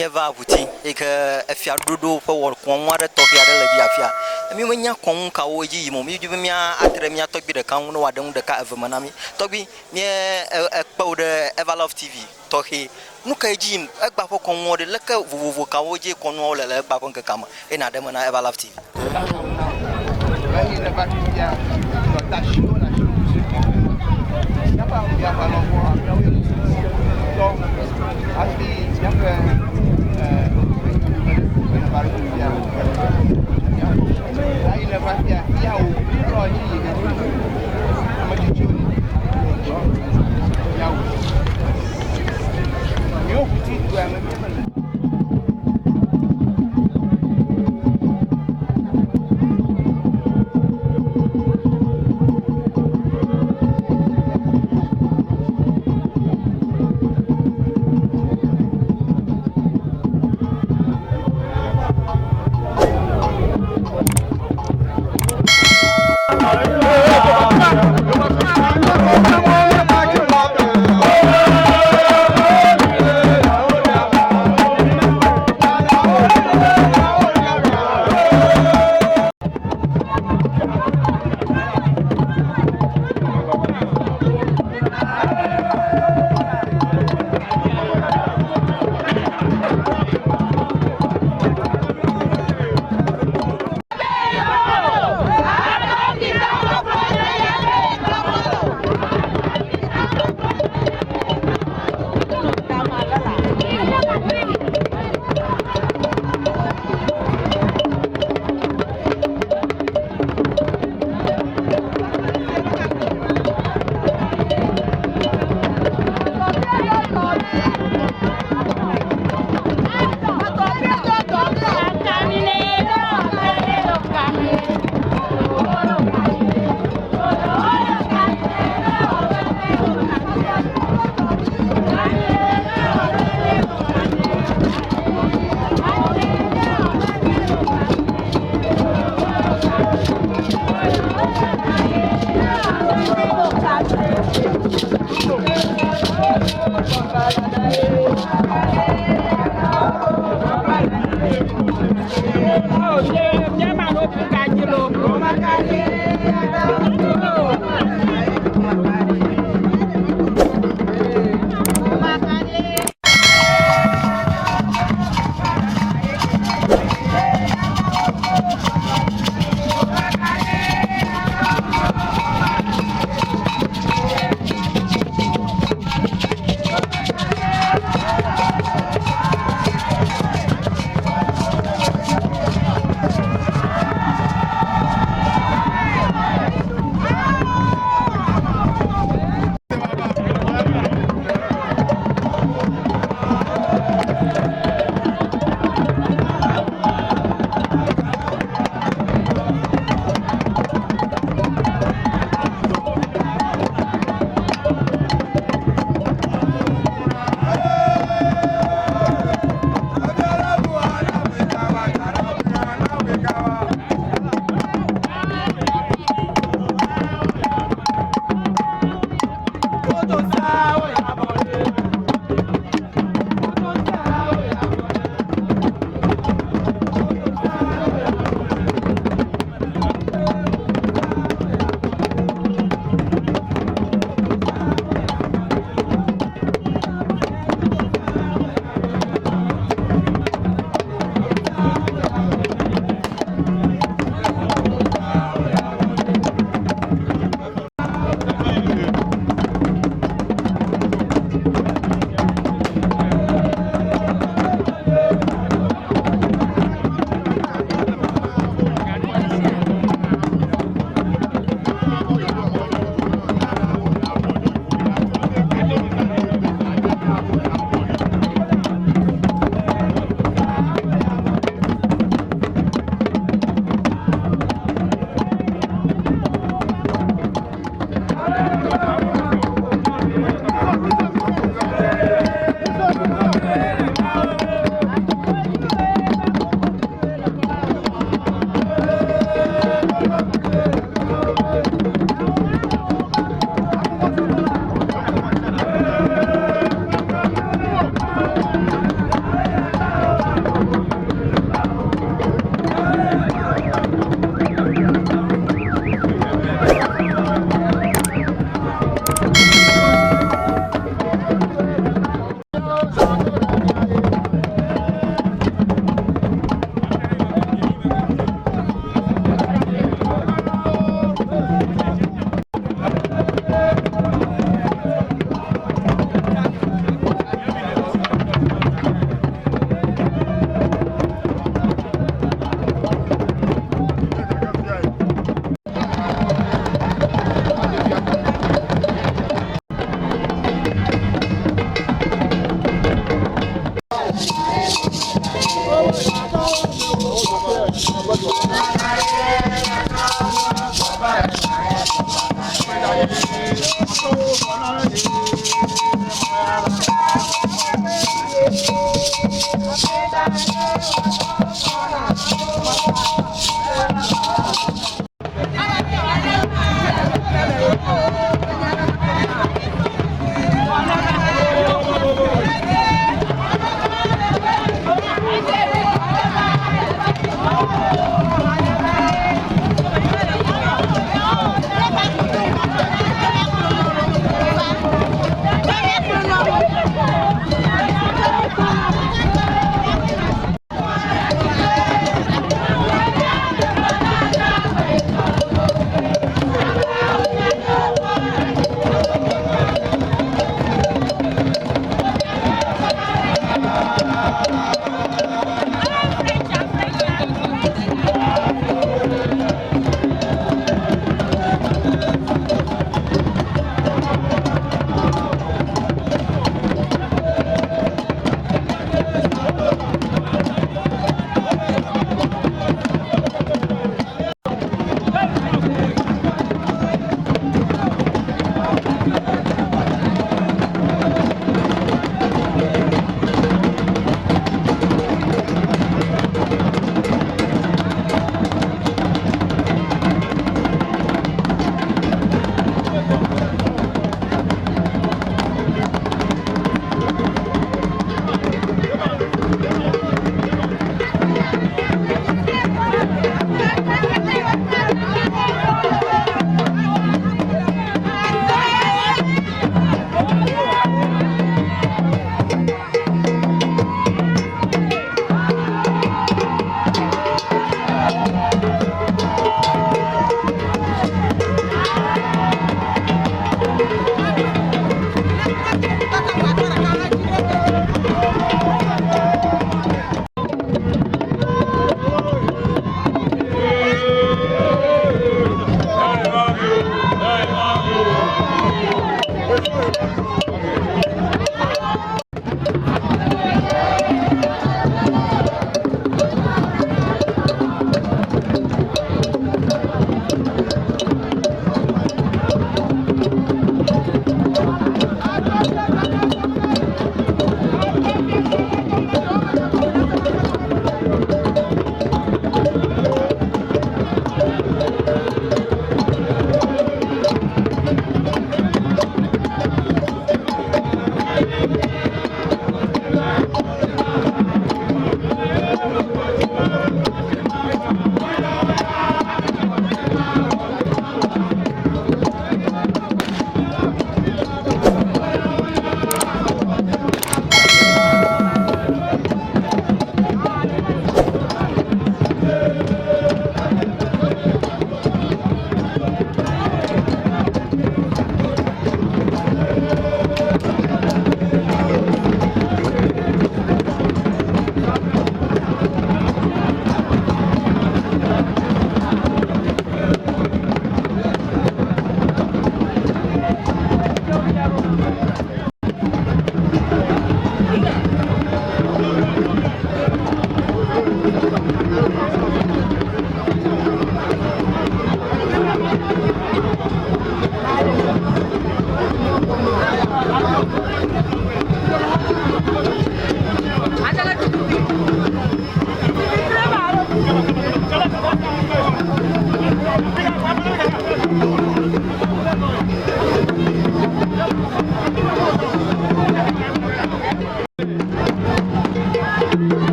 Miafiaga of Whuti, if you do for work, one water talk here, Miafia. I mean, when you come, Kawoji, you give me a Atremia Togbui the Count, no, I don't the cat of Manami. Togbui, near a powder Everlove TV, Tohi, Nuka Jim, a Bako Congo, the Leka Vukawoji, Conwall, Bakon Kama, and Adamana Everlove TV.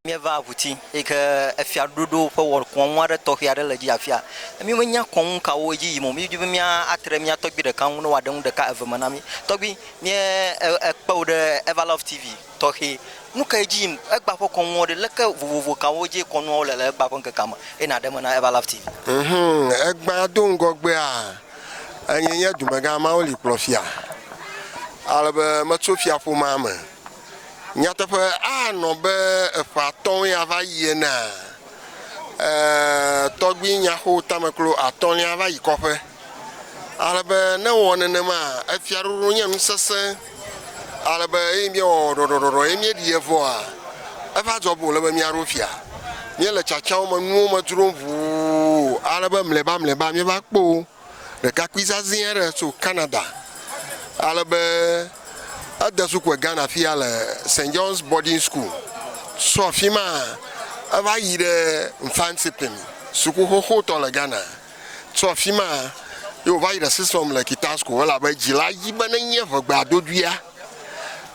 Miafiaga of Whuti ofAtado for work one water Tohiable Miafia. I mean, when you're con Kawoji, you give me a tremia Togbui the Count, no, I don't the cat of Manami. Togbui near a powder Everlove TV. Tohi, Nuka Jim, a bafo con water, like a Kawoji Cornwall, a bafon Kama, in Adamana Everlove TV. Egba don't go where. And yet, Magama only Profia. alebe metsofia ƒoma me nyateƒe anɔ be eƒatɔ̃ ya va yina Togbui Nyaho Tamaklo atɔ̃lia va yi kɔƒe alebe ne wɔ nenema efiaɖoɖo nye nusesẽ alebe eye míewɔ ɖɔɖɔɖɔɖɔ eye míeɖi evɔa eva dzɔ bo le be míaɖo fia míele tsatsawo me nuwo me dzrom ʋuu alebe mlɛba míeva kpɔ ɖekakpui zazĩ aɖe tso Canada alebe ede sukue Ghana fia le St. John's Boarding School so afi ma eva yi ɖe Mfantsipim sukuxoxotɔ le Ghana so afi ma yo va yi ɖe sisɔm le Kitasco elabe dzi la yi be nenye ʋegbeadodoea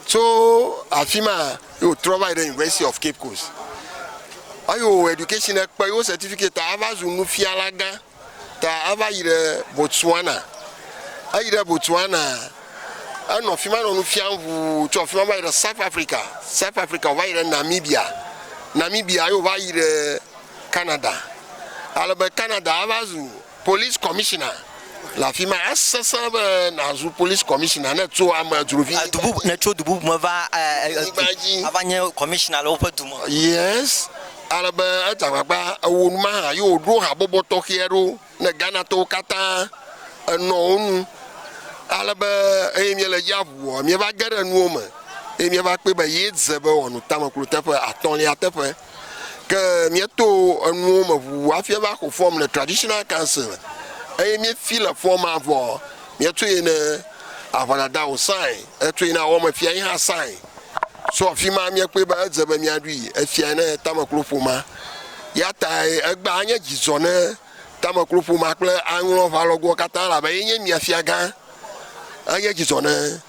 so afi ma yo trɔ va yi ɖe University of Cape Coast ayo education ekpe yo certificate ava zu nufiala gã ta ava yi ɖe Botswana ayi ɖe Botswana anɔ fi ma nɔ nu fiam ʋuu tso afi ma va yi ɖe South Africa va yi ɖe Namibia yo va yi ɖe Canada alebe Canada ava zu police commissioner le afi ma esesẽ be nazu police commissioner ne tso ame dzrovi ne tso du bubu me va ava nye commissioner le woƒe du me yes alebe edze agbagba ewo nu ma hã yo ɖo habɔbɔ tɔxɛ aɖewo ne Ghanatɔwo katã enɔ wo nu alebe eye míele dzi aʋuɔ míeva ge ɖe nuwo me eye míeva kpɛ be ye dze be wɔnu Tamaklo teƒe atɔ̃lia teƒe ke míeto enuwo me ʋuu hafi eva xɔ fɔm le traditional council eye míefi le fɔm avɔ míeto yi ne aʋadadawo sign eto yi ne awɔmefia yi hã sign so afi ma míekpɛ be edze be míaɖui efia ne Tamaklo ƒoma ya ta egba anye dzidzɔ ne Tamaklo ƒoma kple aŋlɔ ʋalɔgowo katã elabe ye nye Miafiaga anye dzidzɔ ne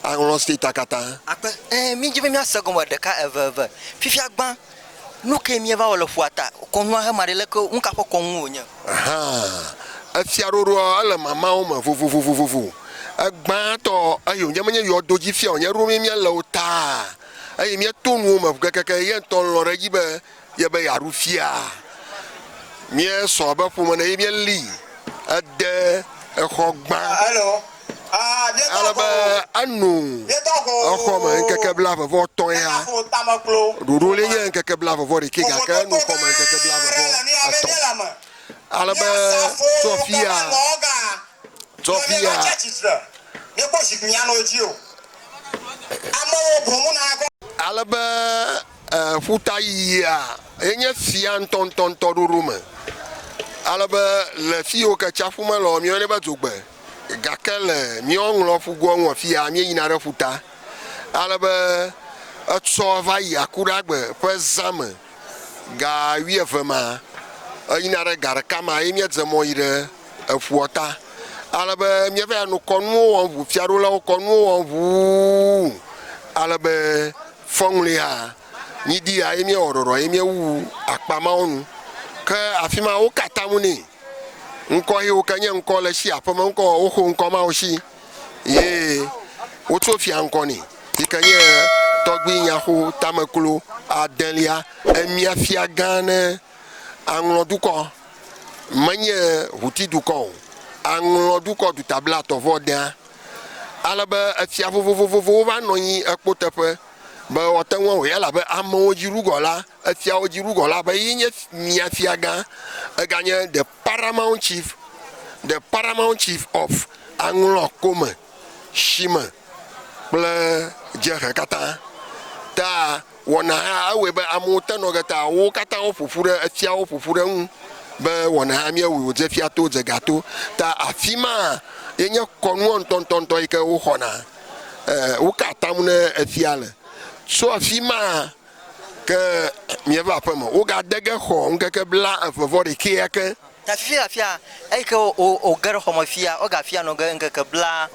aŋlɔ state katã. Akpe mi dzi be míase gɔme ɖeka eve fifia gbã nu ke míeva wɔ le ƒua ta kɔnua hema ɖe leke nu ka ƒe kɔnu wonye efiaɖoɖoa ele mamawo me vovovovovo egbãtɔ eye wònye menye yɔdo dzi fia wònye ɖo míele wo taa eye míeto nuwo me kekeke ye ŋutɔ lɔ ɖe dzi be yebe yeaɖu fia míesɔ be ƒome ne ye míeli ede exɔ gbã alebe anu exɔ me nkeke blavevɔ tɔ̃ ya ɖoɖo le nye nkeke blavevɔ ɖekɛ gake enu xɔ me nkeke blavevɔ etɔ̃ alebe tsɔfia alebe ƒuta yiyia enye fia ŋutɔŋutɔ ɖoɖo me alebe le fi yiwo ke tsaƒu me le míeyɔnɛ be dzogbe gake le míeŋlɔ ƒugoa ŋu fia míeyina ɖe ƒuta alebe etsɔ va yi Akuɖagbe ƒe zã me ga 12 ma eyina ɖe ga ɖeka ma ye míedze mɔ yi ɖe eƒua ta alebe míeva ya no kɔnuwo wɔm ʋu fiaɖolawo kɔnuwo wɔm ʋuu alebe fɔŋlia nyidia ye míewɔ ɖɔɖɔ ye míewu akpamawo nu ke afi ma wo katam nɛ ŋkɔ yiwo ke nye ŋkɔ le si aƒeme ŋkɔ woxo ŋkɔ mawo si ye wotso fia ŋkɔ nɛ yi ke nye Togbui Nyaho Tamaklo adelia emiafia ne aŋlɔ dukɔ menye Whuti dukɔ o aŋlɔ dukɔ dutabla tɔvɔ dea alebe efia vovovowo va nɔ anyi ekpo teƒe be wɔte ŋu o elabe amewo dzi ɖugɔ la efiawo dzi ɖugɔ la be yi nye Miafiaga eganye the paramount chief of aŋlɔ kome shime kple dzehe katã ta wɔna hã ewoe be amewo te nɔ ge ta wo katã wo ƒoƒu ɖe efiawo ƒoƒu ɖe ŋu be wɔna hã míewui wòdze fiato dze gato ta afi ma ye nye kɔnuɔ ŋutɔŋutɔ yi ke woxɔna wo katam ne efia le so afi ma ke míeva aƒe me wogade ge xɔ ŋkeke bla evevɔ ɖekɛ yake ta fia eyi ke o ge ɖe xɔme fia o ga fia nɔ ge ŋkeke bla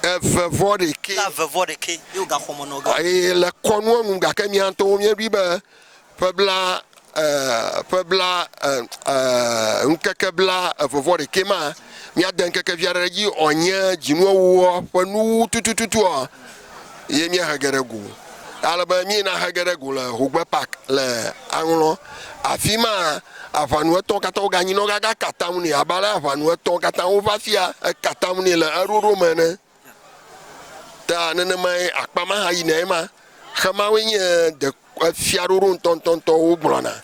evevɔ ɖekɛ ye o ga xɔme nɔ ge eye le kɔnuɔ nu gake mía ŋutɔwo míeɖui be ƒe bla ŋkeke bla evevɔ ɖekɛ ma míade ŋkeke via ɖe dzi wònye dzinuwɔwɔ ƒe nu tututua ye míahe ge ɖe go alebe míena he ge ɖe go le Hogbe Park le aŋlɔ afi ma aʋanuetɔwo katã wo ganyi nɔ gaga katam nɛ abe ale aʋanuetɔwo katã wova fia ekatam nɛ le eɖoɖo me ne ta nenema akpama ha yi na ema khama wenye de fiaruru tontonto obrona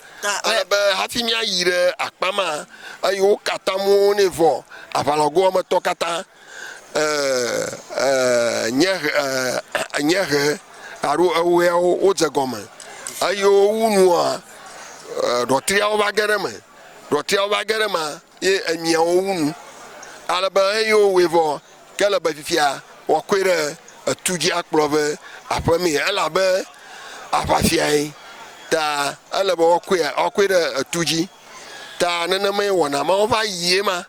be hafi mi ayire akpama ayo katamu nevo avalogo ma tokata nyere aru awe o zegoma ayo unua rotria o bagere ma ye emia o unu alaba ayo wevo kala ba fifia o kwere atuji akplove apami alabe apafiai ta alaba o kwere atuji ta naname wona ma o va yema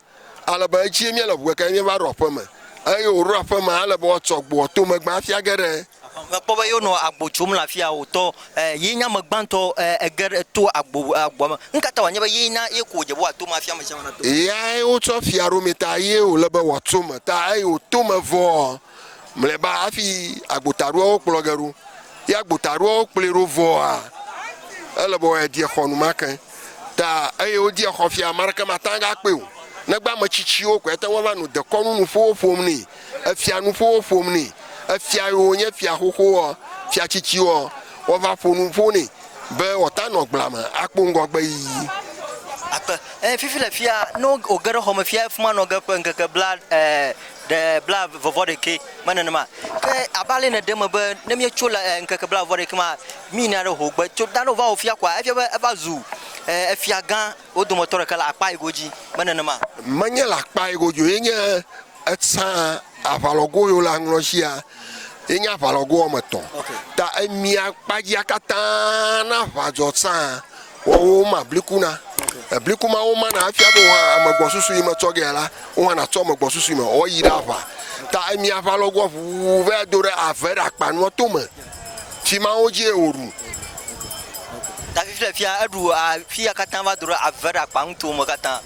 alaba chi mi alaba ka mi ba ropama ayo ropama alaba o tsogbo to magba fiagere Papa yo no agbochum la fia oto yinya magbanto eger to agbo nkata wanya ba yina ekoje bo ato mafia machama na to ya o to fiaro meta ye o leba watsoma ta ayo to mavo mleba afi agbotaru o plogaru ya agbotaru o plero vo a alaba e die khonu makan ta ayo die khofia marka matanga pe o na gba machichi o kweta wa no de konu no fofom ni afia no fofom ni afia yo nya fia hoho fia chichi o va fonu foni be otano glama akpongo gba yi apa fifi la fia no ogero homa fia fuma no ga panga blood the blood vovode ke mananama ke abale na dem be na me chola nkaka blood vovode ke ma mi na ro gba choda no va ofia kwa afia ba zu afia gan odomotor kala akpa igoji mananama manya la akpa igojo yenya atsa avalogo yo la nglosia enya avalogo ometo ta emia kpaji akata na vajotsa o ma blikuna blikuma o ma na afia bo ha amagbosusu ime togela o na to amagbosusu ime o yira va ta emia avalogo vu ve dore avera panu to me ti ma oje oru ta fia adu fia kata va dore avera panu to mo kata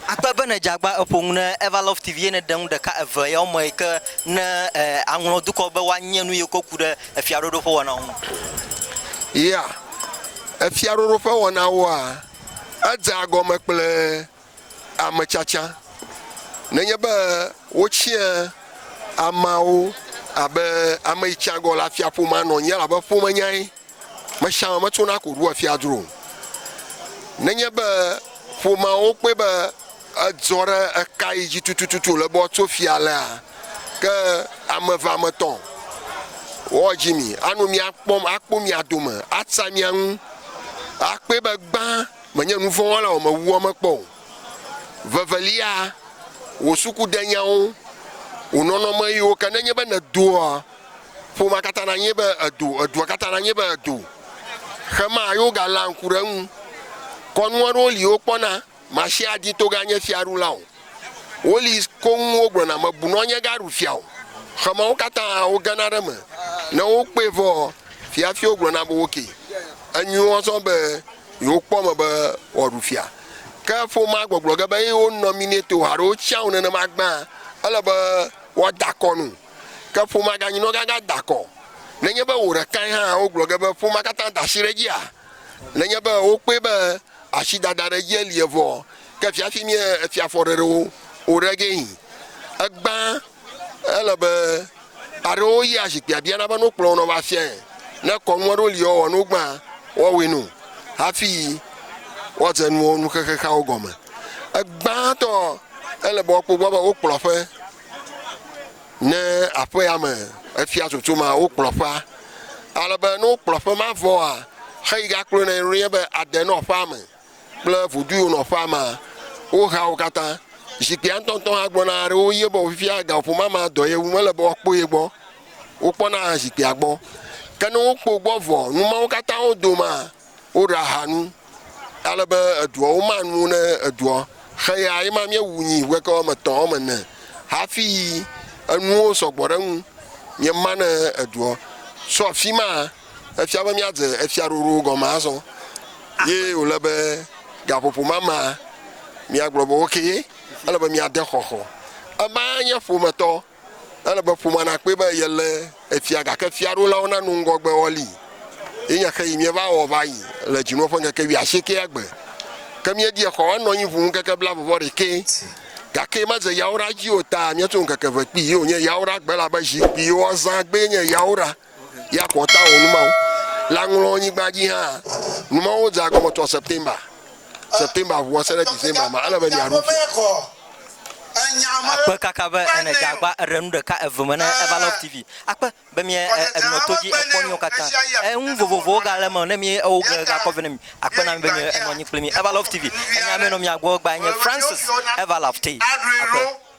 akpa bana jagba opong na Everlove TV ne dan de ka eva ya mo ke na anwo duko be wanye nu yekoku de afiarodo fo wona ho ya afiarodo fo wona wa adzago mekple amachacha nenye be wochie amao abe amaichago la fiapo ma no nya la be fo manyai ma sha ma tuna ko ru afiadro nenye be fo ma o pe be adzore akai ji tututu le bo to fiala ke ameva meton o jimi anu mi akpom mi adome atsa mi anu akpe be gba menye nu fo wala o ma wu o ma kpo vevelia wo suku denyawo o nono ma yo kanenye be na do fo ma kata na nye be adu kata na nye be adu khama yo galankuran konwo ro li o pona mashi adi to ganye fiaru lao woli konwo gbona mabuno nya garu fiao khama o kata o ganarama na o pevo fiafi o gbona bo oke anyu o so be yo poma be orufia ka fo ma gbogbo ga be o nominate o haro chao na magba ala ba wo dakonu ka fo ma ganyi no ga dako na nya ba o re kan ha o gbogbo ga be fo ma kata dashiregia na nya ba o pe be ashida dare ye lievo ke fiafi mi fiaforero o regei agba alabe aro ya jipia bia na ba no kplo no ba fie na konworo li o no gba o winu hafi o tenu nu keke ogoma agba to elebo po baba o kplo fe ne apo ya me afia tutu ma o kplo fa alabe no kplo fe ma vo a heiga kplo na ri be ade no fa me ple vodu no fa ma o ha o kata jipia tonton agbona re o ye bo fia ga fo mama do ye wu le bo po ye gbo o pona jipia gbo kanu o po gbo vo nu ma o kata o do ma o ra hanu alebe adu o ma nu ne adu khaya ima mi wunyi we ko ma ton ma ne hafi anu o so gbore nu mi ma ne adu so fi ma afia ba mi adze afia ruru go ma so ye o lebe ga popo mama mi aglobo oke alaba mi ade khoho amanya fumato alaba fumana pe ba yele afia ga ka fiaro la ona nu ngogbe oli enya kai mi ba o ba yi la jino fo nya ka wi aseke agbe kam ye die kho no yin fun keke bla bo re ke ga gake ma ze yawra dzi o ta mia tso nkeke ve kpi yo nye yawra gbe la be zikpiwo zã gbe nye yawra ya kɔta wo numawo la ŋlɔ nyigba dzi hã numawo dze agɔme tɔ september ʋua se ɖe december ma ele be miaɖu akpe kaka be ene dagba renu ɖeka eveme na Everlove TV akpe be mi enɔ to dzi ekpɔ miwo katã ŋu vovovowo ga le me ne mi ewo ga kɔ ve ne mi akpe na mi be mi enɔ nyi kple mi Everlove TV enya mi nɔ mia gbɔ gba nye Francis Everlove T akpe